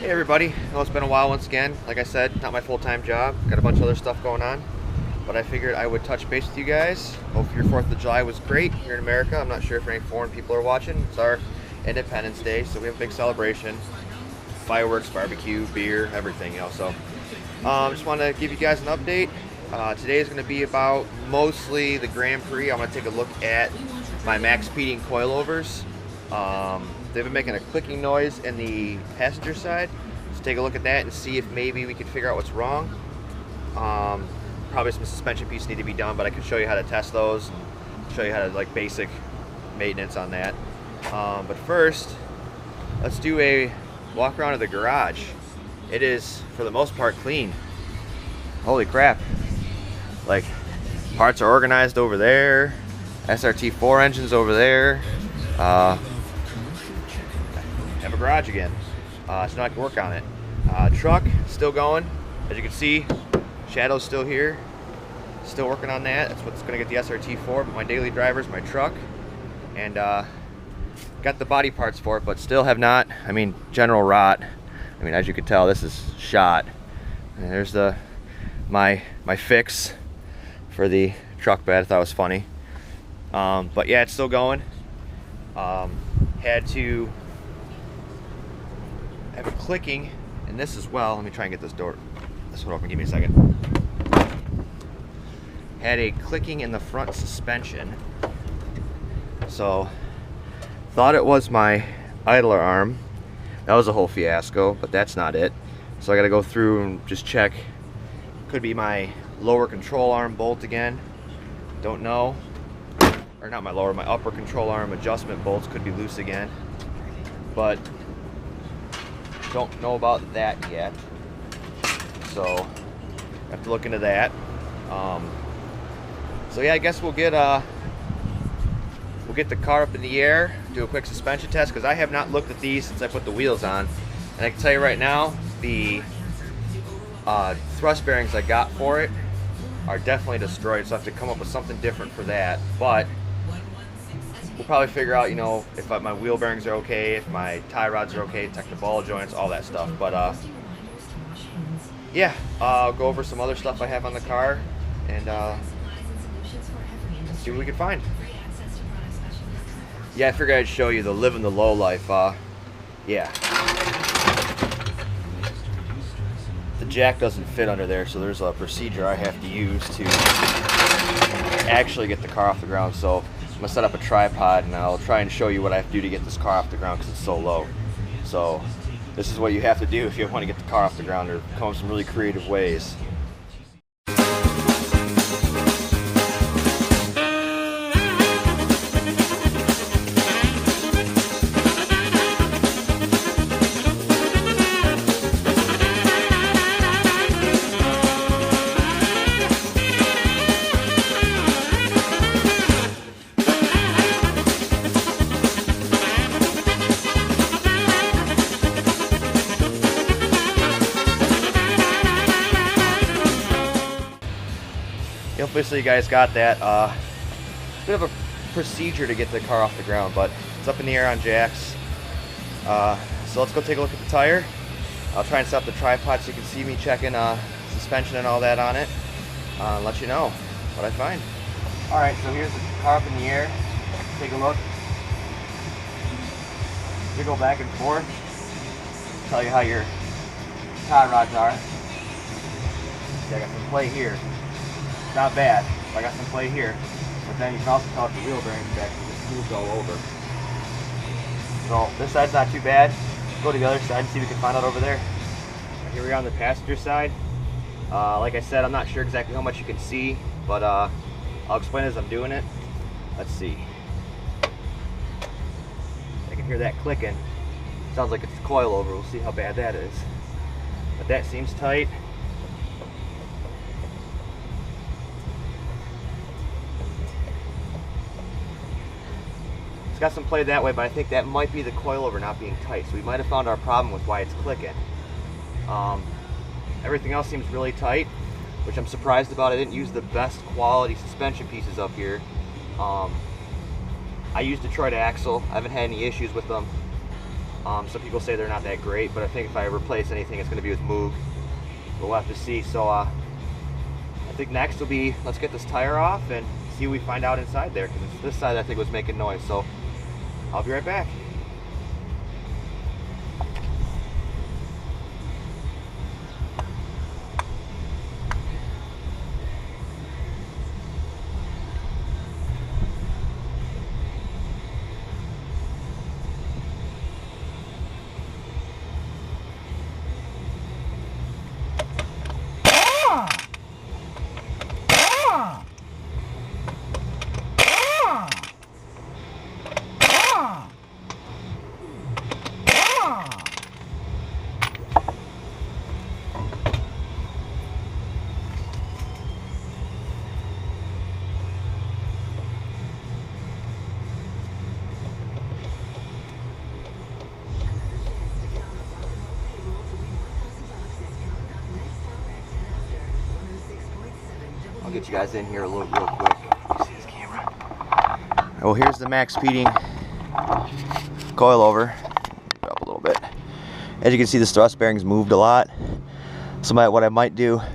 Hey everybody, I know it's been a while once again. Like I said, not my full-time job. Got a bunch of other stuff going on. But I figured I would touch base with you guys. Hope your 4th of July was great here in America. I'm not sure if any foreign people are watching. It's our Independence Day, so we have a big celebration. Fireworks, barbecue, beer, everything, you know. So just want to give you guys an update. Today is going to be about mostly the Grand Prix. I'm going to take a look at my max speeding coilovers. They've been making a clicking noise in the passenger side. Let's take a look at that and see if maybe we can figure out what's wrong. Probably some suspension pieces need to be done, but I can show you how to test those, show you how to like basic maintenance on that. But first, let's do a walk around of the garage. It is, for the most part, clean. Holy crap. Like, parts are organized over there. SRT4 engine's over there. Have a garage again, so now I can work on it. Truck still going, as you can see. Shadow's still here, still working on that. That's what's going to get the SRT4. But my daily driver is my truck, and got the body parts for it, but still have not. I mean, general rot. I mean, as you can tell, this is shot. And there's my fix for the truck bed. I thought it was funny, but yeah, it's still going. Had to have a clicking in this as well. Let me try and get this one open. Give me a second. Had a clicking in the front suspension. So thought it was my idler arm. That was a whole fiasco, but that's not it. So I got to go through and just check. Could be my lower control arm bolt again. Don't know. Or not my lower, my upper control arm adjustment bolts could be loose again. But don't know about that yet, so have to look into that. So yeah, I guess we'll get the car up in the air, do a quick suspension test, because I have not looked at these since I put the wheels on, and I can tell you right now, the thrust bearings I got for it are definitely destroyed, so I have to come up with something different for that. But we'll probably figure out, you know, if my wheel bearings are okay, if my tie rods are okay, check the ball joints, all that stuff. But yeah, I'll go over some other stuff I have on the car and see what we can find. Yeah, I figured I'd show you the living the low life. Yeah, the jack doesn't fit under there, so there's a procedure I have to use to actually get the car off the ground. So I'm gonna set up a tripod and I'll try and show you what I have to do to get this car off the ground because it's so low. So this is what you have to do if you want to get the car off the ground, or come up with some really creative ways. Hopefully you guys got that. Bit of a procedure to get the car off the ground, but it's up in the air on jacks. So let's go take a look at the tire. I'll try and set up the tripod so you can see me checking suspension and all that on it. And let you know what I find. Alright, so here's the car up in the air. Take a look. You go back and forth. Tell you how your tie rods are. See, I got some play here. Not bad. I got some play here, but then you can also tell if the wheel bearings back just moved all over. So this side's not too bad. Let's go to the other side and see if we can find out over there. Here we are on the passenger side. Like I said, I'm not sure exactly how much you can see, but I'll explain as I'm doing it. Let's see. I can hear that clicking. Sounds like it's the coilover. We'll see how bad that is. But that seems tight. It's got some play that way, but I think that might be the coilover not being tight. So we might have found our problem with why it's clicking. Everything else seems really tight, which I'm surprised about. I didn't use the best quality suspension pieces up here. I used Detroit axle. I haven't had any issues with them. Some people say they're not that great, but I think if I replace anything, it's going to be with Moog. We'll have to see. So I think next will be, let's get this tire off and see what we find out inside there, because it's this side I think was making noise. So I'll be right back. I'll get you guys in here real quick. You see this camera? Well, here's the max speeding coil over. Go up a little bit. As you can see, the thrust bearings moved a lot. So what I might do, I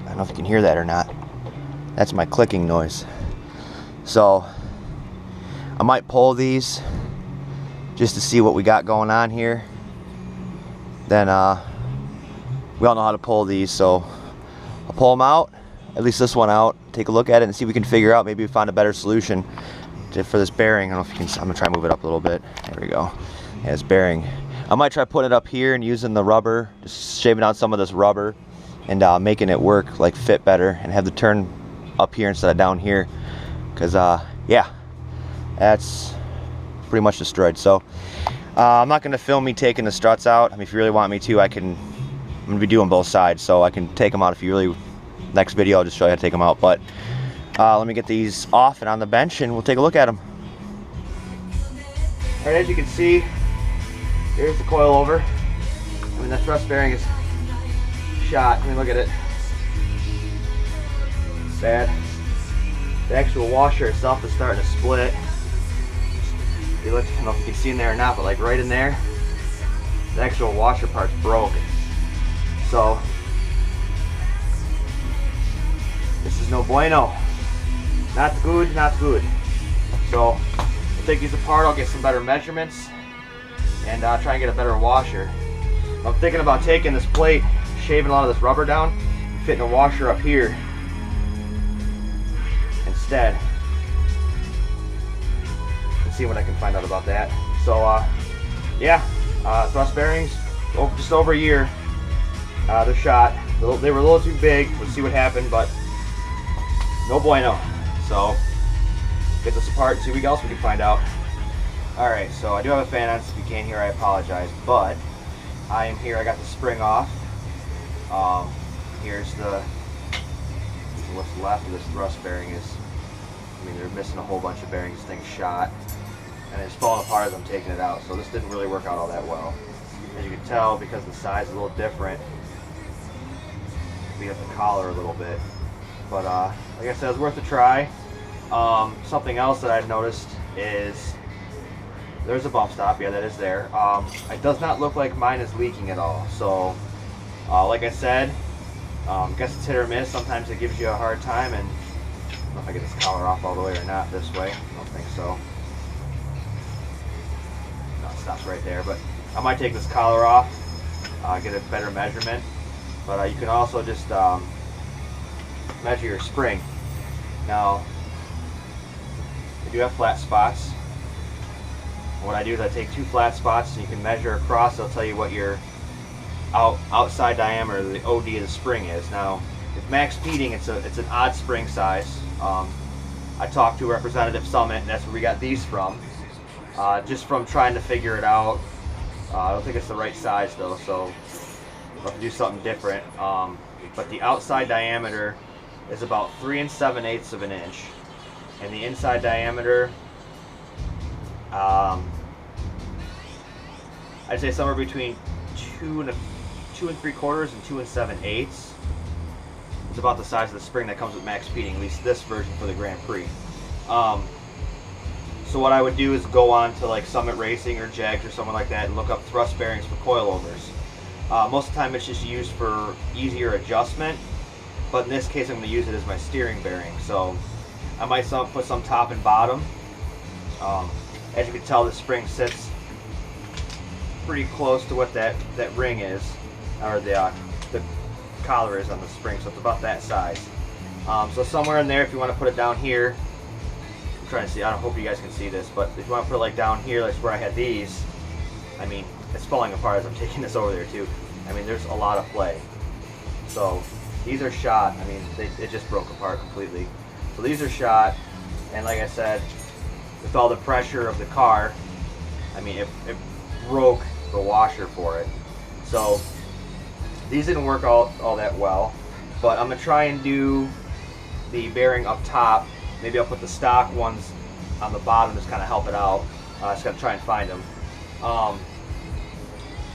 don't know if you can hear that or not. That's my clicking noise. So I might pull these just to see what we got going on here. Then we all know how to pull these, so I'll pull them out, at least this one out, take a look at it and see if we can figure out, maybe we find a better solution for this bearing. I don't know if you can, I'm gonna try to move it up a little bit. There we go. Yeah, this bearing. I might try putting it up here and using the rubber, just shaving out some of this rubber and making it work, like fit better, and have the turn up here instead of down here. Cause yeah, that's pretty much destroyed. So I'm not going to film me taking the struts out. I mean, if you really want me to, I'm going to be doing both sides, so I can take them out if you really, next video I'll just show you how to take them out. But let me get these off and on the bench and we'll take a look at them. Alright, as you can see, here's the coil over. I mean, the thrust bearing is shot. I mean, look at it. It's bad. The actual washer itself is starting to split. You look, I don't know if you can see in there or not, but like right in there, the actual washer part's broke. So this is no bueno. Not good, not good. So we'll take these apart. I'll get some better measurements and try and get a better washer. I'm thinking about taking this plate, shaving a lot of this rubber down, and fitting a washer up here instead. See what I can find out about that. So yeah, thrust bearings just over a year. They're shot. They were a little too big. We'll see what happened, but no bueno. So get this apart and see what else we can find out. Alright, so I do have a fan on, so if you can't hear, I apologize, but I am here. I got the spring off. Here's what's left of this thrust bearing is, I mean, they're missing a whole bunch of bearings. This thing's shot and it's falling apart as I'm taking it out, so this didn't really work out all that well. As you can tell, because the size is a little different, we have the collar a little bit, but like I said, it was worth a try. Something else that I've noticed is there's a bump stop. Yeah, that is there. It does not look like mine is leaking at all, so like I said, I guess it's hit or miss. Sometimes it gives you a hard time, and I don't know if I get this collar off all the way or not this way. I don't think so. No, it stops right there, but I might take this collar off, get a better measurement. But you can also just measure your spring. Now, you do have flat spots. What I do is I take 2 flat spots and you can measure across. It'll tell you what your outside diameter, the OD of the spring is. Now, with max speeding, it's an odd spring size. I talked to Representative Summit, and that's where we got these from. Just from trying to figure it out. I don't think it's the right size though, so we'll have to do something different. But the outside diameter is about 3 7/8 of an inch, and the inside diameter, I'd say somewhere between 2 3/4 and 2 7/8. It's about the size of the spring that comes with max speeding, at least this version for the Grand Prix. So what I would do is go on to like Summit Racing or Jags or someone like that and look up thrust bearings for coilovers. Most of the time it's just used for easier adjustment, but in this case I'm going to use it as my steering bearing. So I might put some top and bottom. As you can tell, the spring sits pretty close to what that ring is, or the collar is on the spring, so it's about that size. So somewhere in there, if you want to put it down here, I'm trying to see, I don't hope you guys can see this, but if you want to put it like down here, like where I had these, I mean, it's falling apart as I'm taking this over there too. I mean, there's a lot of play. So these are shot. I mean, it just broke apart completely. So these are shot, and like I said, with all the pressure of the car, I mean, it broke the washer for it. So these didn't work all that well, but I'm gonna try and do the bearing up top. Maybe I'll put the stock ones on the bottom, just kind of help it out. Just gotta try and find them.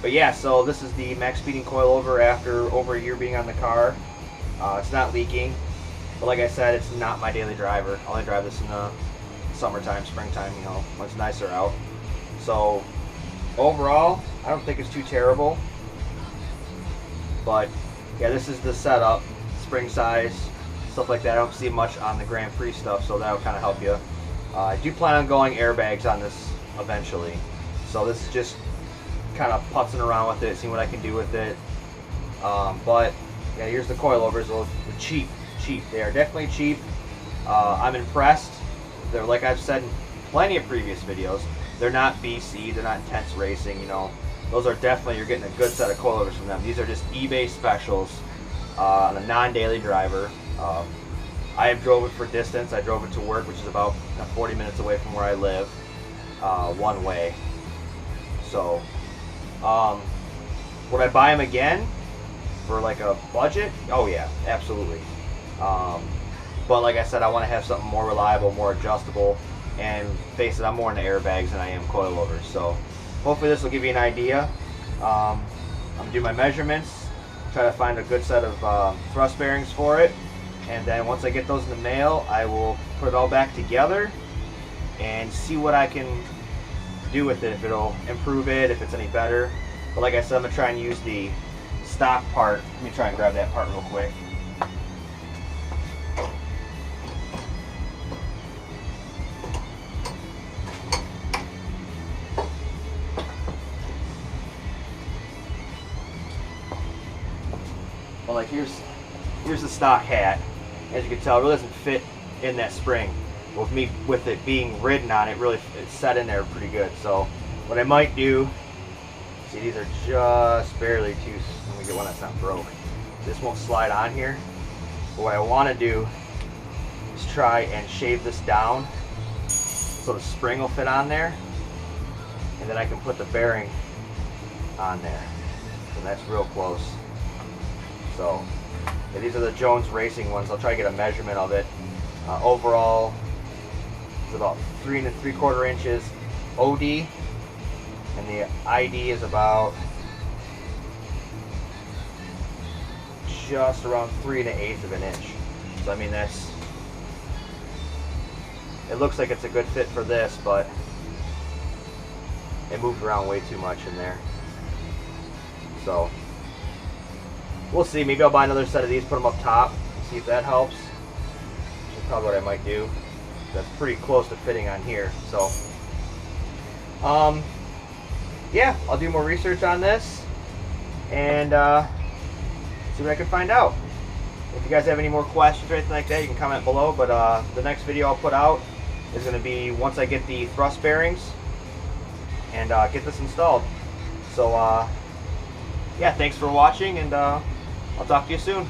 But yeah, so this is the max speeding coilover after over a year being on the car. It's not leaking, but like I said, it's not my daily driver. I only drive this in the summertime, springtime, you know, when it's nicer out. So overall, I don't think it's too terrible. But yeah, this is the setup, spring size, stuff like that. I don't see much on the Grand Prix stuff, so that'll kind of help you. I do plan on going airbags on this eventually. So this is just kind of putzing around with it, seeing what I can do with it. But yeah, here's the coilovers. They're cheap. They are definitely cheap. I'm impressed. They're, like I've said in plenty of previous videos, they're not BC, they're not intense racing, you know. Those are definitely, you're getting a good set of coilovers from them. These are just eBay specials on a non-daily driver. I have drove it for distance. I drove it to work, which is about 40 minutes away from where I live, one way. So, would I buy them again for like a budget? Oh yeah, absolutely. But like I said, I want to have something more reliable, more adjustable, and face it, I'm more into airbags than I am coilovers. So hopefully this will give you an idea. I'm going to do my measurements, try to find a good set of thrust bearings for it, and then once I get those in the mail, I will put it all back together and see what I can do with it, if it'll improve it, if it's any better. But like I said, I'm going to try and use the stock part. Let me try and grab that part real quick. Well, like here's the stock hat. As you can tell, it really doesn't fit in that spring. With it being ridden on it, really it's set in there pretty good. So what I might do, see, these are just barely too. Let me get one that's not broke. This won't slide on here. But what I want to do is try and shave this down so the spring will fit on there, and then I can put the bearing on there. And that's real close. So yeah, these are the Jones Racing ones. I'll try to get a measurement of it. Overall, it's about 3 3/4 inches OD, and the ID is about just around 3 1/8 of an inch. So I mean, that's, it looks like it's a good fit for this, but it moved around way too much in there. So we'll see. Maybe I'll buy another set of these, put them up top, see if that helps. That's probably what I might do. That's pretty close to fitting on here. So, yeah, I'll do more research on this and see what I can find out. If you guys have any more questions or anything like that, you can comment below. But the next video I'll put out is going to be once I get the thrust bearings and get this installed. So, yeah, thanks for watching, and I'll talk to you soon.